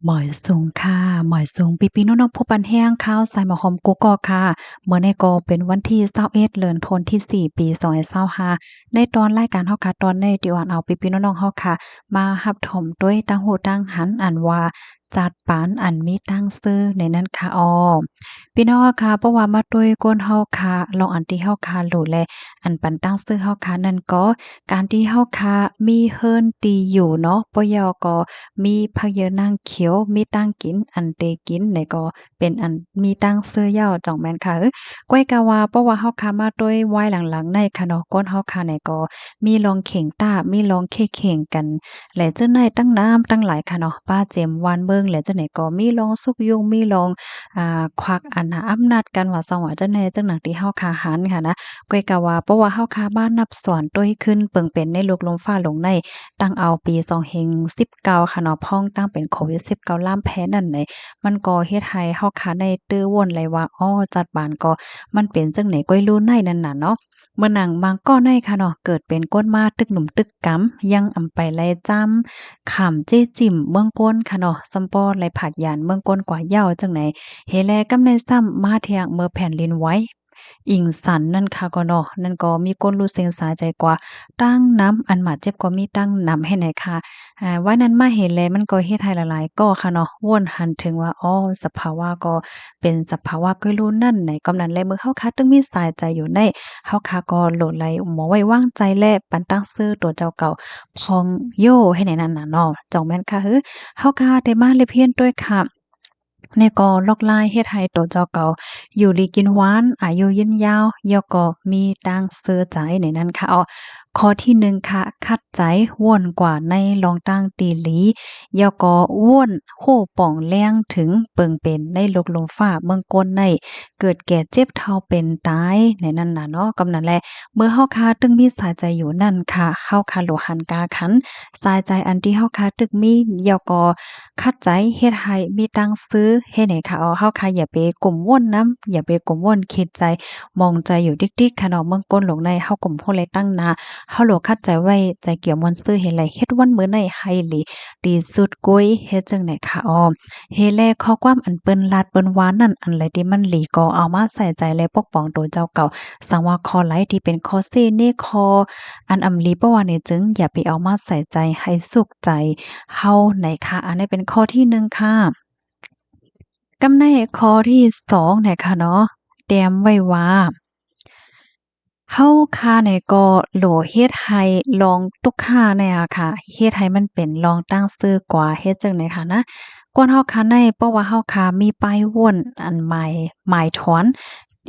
หมอยสูงค่ะหมอยสูงปีๆน้องๆผู้ปันแห้งข้าวใส่หมอหอมกุ๊กกอกค่ะเมื่อในก็เป็นวันที่21เดือนธันวาคมที่4ปี2025ในตอนรายการเฮาค่ะตอนในที่ว่าเอาปีๆน้องๆเฮาค่ะมารับชมด้วยตั้งหูตั้งหันอันว่าจัดปานอันมีตั้งชื่อในนั้นค่ะอ้อพี่น้องอะค่ะเพราะว่ามาด้วยก้นเฮาค่ะลองอันที่เฮาค่ะรู้แลอันปันตั้งชื่อเฮาค่ะนั่นก็การที่เฮาค่ะมีเฮิรนตีอยู่เนาะปยก็มีผักเยอะนางเขียวมีตั้งกินอันเตกินเนี่ยก็เป็นอันมีตั้งชื่อย่อจ่องแม่นค่ะก้อยกะว่าเพราะว่าเฮาค่ะมาด้วยวัยหลังๆในค่ะเนาะก้นเฮาค่ะเนี่ยก็มีลองเข่งต้ามีลองเข้เข่งกันและจังได๋ตั้งน้ำตั้งหลายค่ะเนาะป้าเจมวานเบิ่งและจังได๋ก็มีลองสุกยุงมีลองควักอันหาอำนาจกันว่าซังว่าจังใดจังหนังที่เฮาคาหันค่ะนะก้อยกะว่าเพราะว่าเฮาคาบ้านนับสอนต้วยขึ้นเปิงเป็นในโลกลมฟ้าหลงในตั้งเอาปี2019ค่ะเนาะพ้องตั้งเป็นโควิด19ล่ามแพ้นั่นไหนมันก็เฮ็ดให้เฮาคาได้ตื้อวนเลยว่าอ้อจัดบ้านก็มันเป็นจังไหนก้อยรู้ในนั่นน่ะเนาะ เมื่อหนังบางก้อในค่ะเนาะเกิดเป็นก้นมาตึกหนุ่มตึกกำยังอำไปไลจ้ำขำเจ้จิ่มเมืองก้นค่ะเนาะซัมปอไลผัดยานเมืองก้นกว่าเหย้าจังไหนเฮแลกำในซ้ำมาเทียงเมื่อแผ่นดินไหวอิงสันนั่นค่ะก็เนาะนั่นก็มีก้นรู้เสียงสาใจกว่าตั้งน้ำอันหมาเจ็บก็มีตั้งน้ำให้ไหนค่ะว่านั้นมาเห็นแลมันก็เฮ็ดให้หลายๆก็ค่ะเนาะวนหันถึงว่าอ้อสภาวะก็เป็นสภาวะก้อยรู้นั่นไหนกำนั้นแลเมื่อเข้าคัดตึงมีสายใจอยู่ใน เฮาค่ะก็โหลดไหลหมอไว้วางใจและปันตั้งชื่อตัวเจ้าเก่าพองโย่ให้ในนั้นน่ะเนาะจ่องแม่นค่ะเฮาค่ะได้มาเลยเพียนด้วยค่ะเนี่ยก็ลอกลายเฮ็ดให้ตัวเจ้าเก่าอยู่ดีกินหวานอายุยืนยาวยอก็มีตังเสือใจในนั้นค่ะข้อที่1ค่ะคัดใจว่วนกว่าในลองตั้งตีหลียอก็ว่วนโ้ป่องแรงถึงเปิงเป็นในโลกลมฟ้าเมืองก้นในเกิดแก่เจ็บเฒ่าเป็นตายในนั้นน่ะเนาะกำนั้นแหละเมื่อเฮาคาตึงมีสายใจอยู่นั่นค่ะเฮาคาโลหันกาขันสายใจอันที่เฮาคาตึกมียอก็คัดใจเฮ็ดให้มีตังซื้อเฮ็ดให้ค่ะเฮาคาอย่าไปกลุ่มว่นนำอย่าไปกลุ่มว่นคิดใจมองใจอยู่ดิกๆค่ะเนาะเมืองก้นหลงในเฮากลุ่มโพเลยตั้งนาเฮาโหลคัดใจไว้ใจเกี่ยวมนต์ซื้อเฮ็ดไรเฮ็ดวันมื้อในให้หลีดีสุดกุ้ยเฮ็ดจังได๋ค่ะเฮแลข้อความอันเปิ้นลาดเปิ้นหวานนั่นอันใดที่มันหลีก็เอามาใส่ใจและปกป้องตัวเจ้าเก่าสังว่าคอไหลที่เป็นคอเซเนคออันอำลีบ่ว่านี่จึงอย่าไปเอามาใส่ใจให้สุขใจเฮาไหนค่ะอันนี้เป็นข้อที่1ค่ะกำในข้อที่2เนี่ยค่ะเนาะเตรียมไว้ว่า เฮาค่าเนี่ยก็โหลเฮ็ดให้ลองตุกค่าเนี่ยอะค่ะเฮ็ดให้มันเป็นลองตั้งชื่อกว่าเฮ็ดจั่งใดค่ะนะก่อนเฮาค่ะในเพราะว่าเฮาค่ะมีป้ายวนอันหมายถอน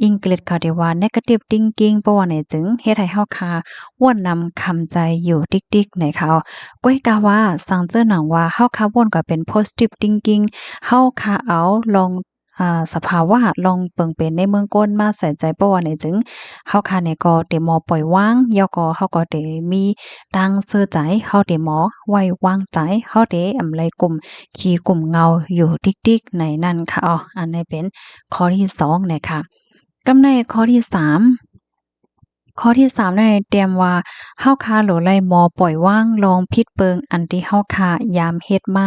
อังกฤษเขาเรียกว่า negative thinking เพราะว่าเนี่ยจึงเฮ็ดให้เฮาค่ะวนนำคำใจอยู่ติ๊กๆในเขาก้อยกะว่าสังเจอหนังว่าเฮาค่ะวนก็เป็น positive thinking เฮาค่ะเอาลองสภาวะลองเปิงเป็นในเมืองก้นมาใส่ใจเพราะว่าเนี่ยจึง เฮาค่ะเนี่ยก็เตหมอปล่อยวางแล้วก็เฮาก็ได้มีตังซื้อใจเฮาได้หมอไว้วางใจเฮาได้อำไลกลุ่มขี้กลุ่มเงาอยู่ติ๊กๆในนั้นค่ะอันนี้เป็นข้อที่2เนี่ยค่ะกำในข้อที่3 ข้อที่3ได้เตรียมว่าเฮาคาโหลไลมอปล่อยวางลองพิดเปิงอันที่เฮาคายามเฮ็ดมา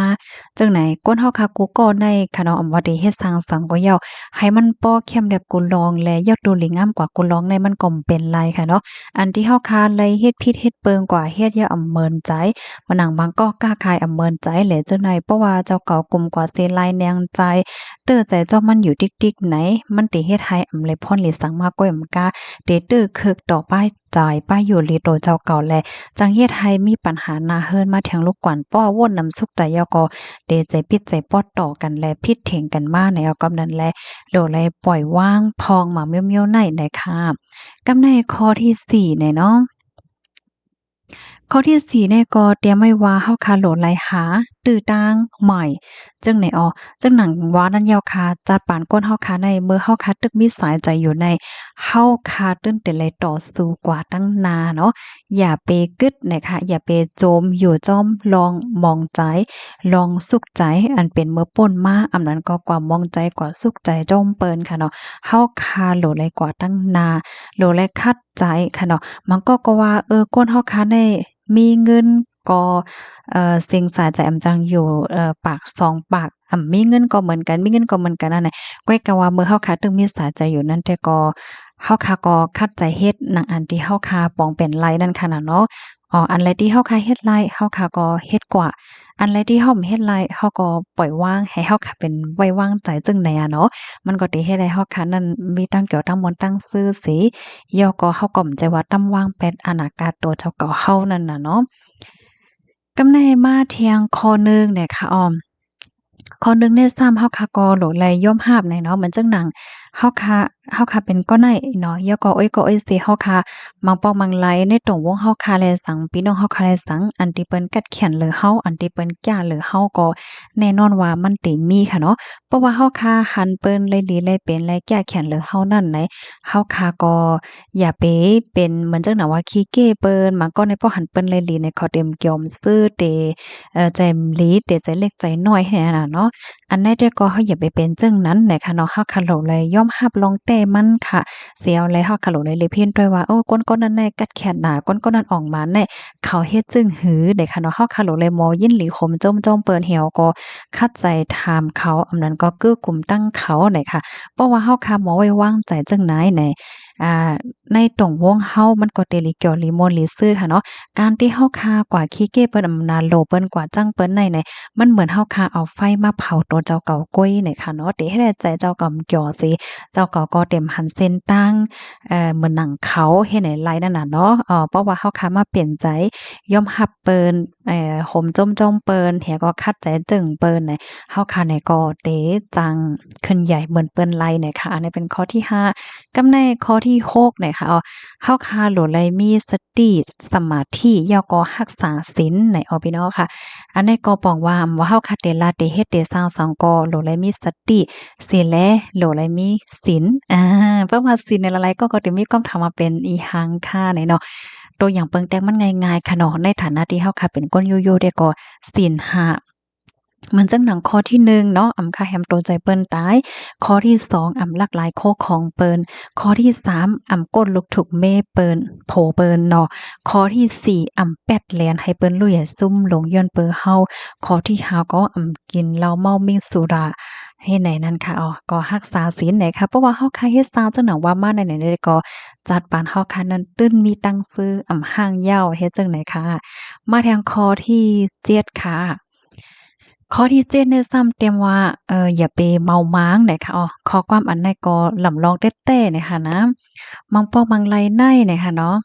จังไหนก้นเฮาคากูก็ได้ค่ะเนาะอำว่าได้เฮ็ดสร้างสรรค์ก็ยาวให้มันป้อเข้มแบบกูลองและยอดดูหลีงามกว่ากูลองในมันก็เป็นไรค่ะเนาะอันที่เฮาคาไลเฮ็ดผิดเฮ็ดเปิงกว่าเฮ็ดอย่าอำเมินใจว่าหนังบางก็กล้าคายอำเมินใจแหละจังไหนเพราะว่าเจ้าเก่ากลุ่มกว่าเซลายแนงใจเตื้อใจเจ้ามันอยู่ติ๊กๆไหนมันติเฮ็ดให้อำเลยพ่นหรือสังมากก้อยอำกาเตตื้อคึกต่อไปจ่ายป้ายอยู่ลีโตเจ้าเก่าแลจังเฮ็ดให้มีปัญหาหน้าเฮิรนมาแทงลูกกวนป้อว่นนำสุขใจยอก็เดใจปิดใจปอดต่อกันแลพิดเถียงกันมาในเอากำนั้นแลโดเลยปล่อยว่างพองมาเมียวๆในได้ค่ะกำในข้อที่4เนี่ยเนาะ ข้อที่4เนี่ยก็เตรียมไว้ว่าเฮาคาโหลดไหลหาตื้อตางใหม่จังไหนจังหนังว่านั่นยาวคาจัดปานก้นเฮาคาในเมื่อเฮาคาตึกมีสายใจอยู่ในเฮาคาตื้นแต่ไหลต่อสู้กว่าตั้งนาเนาะอย่าไปกึดนะคะอย่าไปโจมอยู่จ้อมลองมองใจลองสุขใจอันเป็นเมื่อป่นมาอำนั้นก็กว่ามองใจกว่าสุขใจจ้อมเปิ้นค่ะเนาะเฮาคาโหลดไหลกว่าตั้งนาโหลดไหลคัดใจค่ะเนาะมันก็ว่าก้นเฮาคาได้มีเงินก็เซ็งสาใจอำจังอยู่ปาก2ปาก มีเงินก็เหมือนกันมีเงินก็เหมือนกันนั่นแหละก้อยก็ว่าเมื่อเฮาค่ะตึงมีสาใจอยู่นั่นแต่ก็เฮาค่ะก็คัดใจเฮ็ดหนังอันที่เฮาค่ะปองเป็นไรนั่นค่ะน่ะเนาะอันใดที่เฮาค่ะเฮ็ดไรเฮาค่ะก็เฮ็ดกว่าอันใดที่เฮาบ่เฮ็ดไรเฮาก็ปล่อยวางให้เฮาค่ะเป็นไว้วางใจจึงใดอะเนาะมันก็สิเฮ็ดให้เฮาค่ะนั้นมีตั้งเกี่ยวตั้งมนต์ตั้งซื่อสิย่อก็เฮาก็บ่ใจว่าตำวางเป็ดอนาคตตัวเจ้าเก่าเฮานั่นน่ะเนาะกำในมาเที่ยงข้อหนึ่งเนี่ยค่ะข้อหนึ่งเนี่ยซ้ำเฮาค่ะก็โหลดไหลย่อมหาบในเนาะเหมือนจังหนังเฮาค่ะเป็นก้อนในเนาะยอก็อ้อยสิเฮาค่ะมังปอกมังไหลในตรงวงเฮาค่ะแลสังพี่น้องเฮาค่ะแลสังอันที่เปิ้นกัดเขียนหรือเฮาอันที่เปิ้นจ้าหรือเฮาก็แน่นอนว่ามันติมีค่ะเนาะเพราะว่าเฮาค่ะหันเปิ้นเลยดีเลยเป็นเลยแก้เขียนหรือเฮานั่นไหนเฮาค่ะก็อย่าไปเป็นเหมือนจังหนังว่าขี้เก้เปิ้นมันก็ในป้อหันเปิ้นเลยดีในขอเต็มเกี่ยมซื่อเตใจหลีเตใจเล็กใจน้อยแฮ่น่ะเนาะ อันแน่เจ้าก็เฮาอย่าไปเป็นจังนั้นนะคะเนาะเฮาค่ะโหลเลยย่อมรับรองแต่มันค่ะเสียวเลยเฮาค่ะโหลเลยเลยเพี้ยนด้วยว่าโอ้ก้นๆนั้นแน่กัดแขนหนาก้นๆนั้นออกมาแน่เขาเฮ็ดจึงหือเด็กค่ะเนาะเฮาค่ะโหลเลยมอยินหลีขมจ้มๆเปิ้นเหี่ยวก็คัดใจถามเขาอันนั้นก็กื้อกลุ่มตั้งเขาไหนค่ะเพราะว่าเฮาค่ะหมอไว้วางใจจังไหนไหนอ่าในตรงวงเฮามันก็เตลิเกียวลิมนลิซื่อค่ะเนาะการที่เฮาคากว่าขี้เก้เปิ้นอำนาจโลเปิ้นกว่าจังเปิ้นไหน มันเหมือนเฮาค่ะเอาไฟมาเผาตัวเจ้าเก่าก้อยนี่ค่ะเนาะติให้ได้ใจเจ้าเก่าเกี่ยวสิเจ้าเก่าก็เต็มหันเส้นตั้งเหมือนหนังเขาเฮ็ดให้ไหลนั่นน่ะเนาะเพราะว่าเฮาค่ะมาเปลี่ยนใจยอมรับเปิ้นโหมจ้มๆเปิ้นแฮก็คัดใจจึ้งเปิ้นน่ะเฮาค่ะนี่ก็เตจังขึ้นใหญ่เหมือนเปิ้นไหลเนี่ยค่ะอันนี้เป็นข้อที่5กำในข้อที่6เนี่ยค่ะเฮาค่ะโหลดไหลมีสติสมาธิแล้วก็รักษาศีลในพี่น้องค่ะ อันนี้ก็ปองว่าเฮาคาเตลาเตเฮ็ดเตสร้างสังก็โหลเลยมีสติศีลและโหลเลยมีศีลเพราะว่าศีลในละลายก็จะมีความถามว่าเป็นอีหังค่าเนี่ยเนาะตัวอย่างเปิงแตงมันง่ายๆค่ะเนาะในฐานะที่เฮาค่ะเป็นคนโยๆเด้ก็ศีล5มันจังหนังข้อที่1เนาะค่าแฮมโตใจเปิ้นตายข้อที่2หลากหลายโคของเปิ้นข้อที่3ก้นลูกถูกเมเปิ้นโผเปิ้นเนาะข้อที่4แปดแลนให้เปิ้นลุยให้ซุ่มหลงย้อนเปิ้นเฮาข้อที่5ก็กินเหล้าเมามิ่งสุราให้ไหนนั่นค่ะก็รักษาศีลไหนค่ะเพราะว่าเฮาค่ะเฮ็ดซาวจังหนังว่ามาไหนๆได้ก็จัดปานเฮาค่ะนั้นตื้นมีตั้งซื้อห้างเหย้าเฮ็ดจังไหนค่ะมาทางข้อที่7ค่ะ ข้อที่7เนี่ยซ้ำเตรียมว่าอย่าไปเมาม้างเนี่ยค่ะข้อความอันใดก็ลำลองแต้ๆเนี่ยค่ะนะมังปอกมังไลในเนี่ยค่ะเนาะ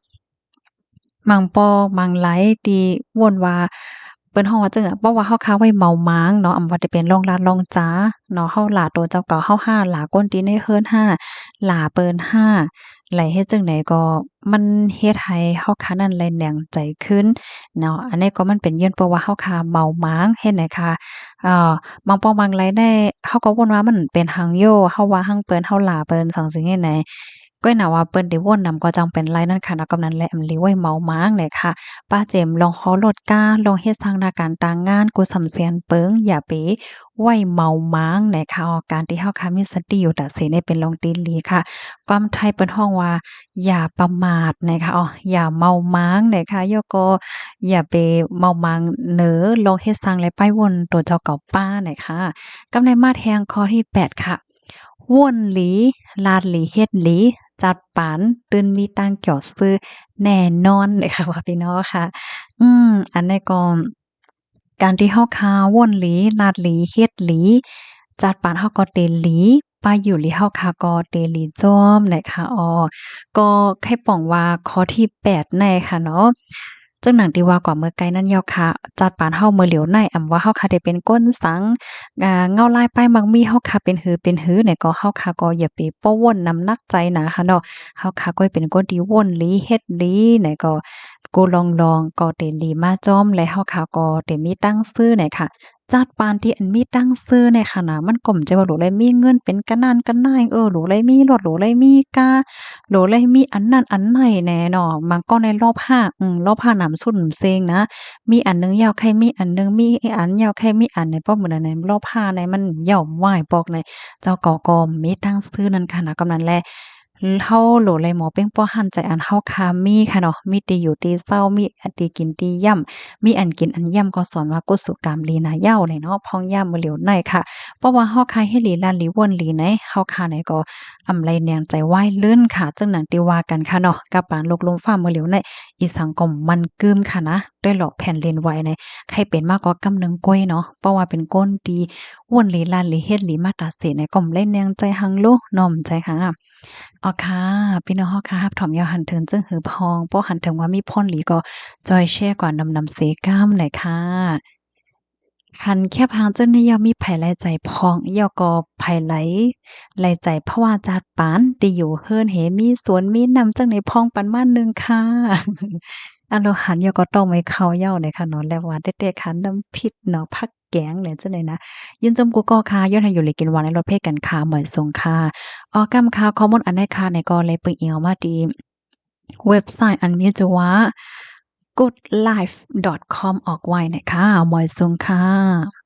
มังปอกมังไลที่ม่วนว่าเปิ้นฮ้องว่าจั่งเพราะว่าเฮาค้าไว้เมาม้างเนาะว่าจะเป็นลองลาดลองจ้าเนาะเฮาหลาตัวเจ้าเก่าเฮาห้าหลาก้นตีนให้เฮิรนห้าหลาเปิ้นห้าไหลเฮ็ดจั่งใดก็มันเฮ็ดให้เฮาค้านั้นแลแหน่งใจขึ้นเนาะอันนี้ก็มันเป็นย้อนเพราะว่าเฮาค้าเมาม้างเฮ็ดให้ค่ะ เอ่อบางปองบางไรายได้เฮาก็วนว่ามันเป็นหังโย่เฮาว่าหังเปิ้นเฮาหลาเปิ้นสังสิงเฮ็ดไหนก้อยน่ะว่าเปิ้นได้วนนำก็จังเป็นไรนั่นค่ะเนาะกำนั้นแหละอำลิไว้เมาม้างเลยค่ะป้าเจมส์ลองขอลดกาลองเฮ็ดสร้างหน้าการต่างงานกูสำเสียนเปิงอย่าไปไว้เมาม้างนะคะการที่เฮาค่ะมีสติอยู่ตัดสินให้เป็นลองตีหลีค่ะความไทยเปิ้นฮ้องว่าอย่าประมาทนะคะอย่าเมาม้างนะคะย่อก็อย่าไปเมาม้างเหนอลองเฮ็ดสร้างและไปวนตัวเจ้าเก่าป้านะคะกำในมาแทงข้อที่8ค่ะ ว่วนหลีลาดหลีเฮ็ดหลีจัดปานตื่นมีตังเกี่ยวซื้อแน่นอนเลยค่ะว่าพี่น้องค่ะอันนี้ก็การที่เฮาคาว่วนหลีลาดหลีเฮ็ดหลีจัดปานเฮาก็เตหลีไปอยู่หลีเฮาคาก็เตหลีจ้อมนะคะก็แค่ป้องว่าข้อที่8ในค่ะเนาะจังหนังที่ว่าก่อเมื่อไกลนั้นยาวค่ะจัดปานเฮามื้อเหลียวในว่าเฮาค่ะได้เป็นก้นสัง เงาลายป้ายมักมีเฮาค่ะเป็นหือเป็นหือเนี่ยก็เฮาค่ะก็อย่าไปป้อวนน้ำหนักใจหนาค่ะเนาะเฮาค่ะก็เป็นคนที่วนหลีเฮ็ดหลีเนี่ยก็กูลองก็เตหลีมาจ้อมและเฮาค่ะก็เตมีตั้งชื่อเนี่ยค่ะจัดปานที่อันมีตั้งชื่อเนี่ยค่ะนะมันก็บ่ใช่ว่าโหลเลยมีเงินเป็นกะนั่นกะนายโหลเลยมีรถโหลเลยมีกาโหลเลยมีอันนั้นอันไหนแหน่เนาะมันก็ในรอบ5รอบ5น้ำส้นเซงนะ มีอันหนึ่งยาวใครมีอันหนึ่งมีอันยาวใครมีอันในป้อมเหมือนอันในรอบผ้าในมันเหย่อมไหวปอกในเจ้าก่อมีตั้งซื้อนั่นค่ะนะกำนันแล เฮาโหลเลยหมอเป้งป้อหันใจอันเฮาคามีค่ะเนาะมีตีอยู่ตีเศร้ามีอันตีกินตีย่ำมีอันกินอันย่ำก็สอนว่ากุสุกามลีนาเหย้าเลยเนาะพองย่ำมื้อเหลียวในค่ะเพราะว่าเฮาคายให้หลีลานหลีวนหลีไหนเฮาคาไหนก็อำไลแนงใจไหว้ลื่นค่ะจึงหนังติว่ากันค่ะเนาะกับปานลกลมฟ้ามื้อเหลียวในอีสังก็มันกึมค่ะนะด้วยหลอกแผ่นเลนไว้ในใครเป็นมากก็กำนึงก้อยเนาะเพราะว่าเป็นก้นดีอ้วนหลีลานหลีเฮ็ดหลีมาตราเสในก็มเล่นแนงใจหังโลน้อมใจค่ะ อ๋อค่ะพี่น้องเฮาค่ะรับถอมยาวหันถึงจึงหือพองป้อหันถึงว่ามีพ่นหลีก็จอยแชร์กว่านำเสกล้ามหน่อยค่ะคันแค่พางจึงนี่ยอมมีไผหลายใจพองยอก็ไผหลายใจเพราะว่าจัดปานติอยู่เฮิรนเหมีสวนมีนำจังได๋พองปันมาหนึ่งค่ะอะโลหันยอก็ต้องไว้เข้าเหย้าเลยค่ะเนาะแล้วว่าเด็ดๆค่ะน้ำพริกเนาะผักแกงเนี่ยจังได๋นะยินจมกูก็ค่ะย้อนให้อยู่เลยกินหวานในรถเพกันค่ะหมอยสงค่ะ ออกำค่ะข้อมูลอันใดค่ะในก็เลยไปเอียวมาที่เว็บไซต์อันมีชื่อว่า goodlife.com ออกไว้นะคะหมอยซุงค่ะ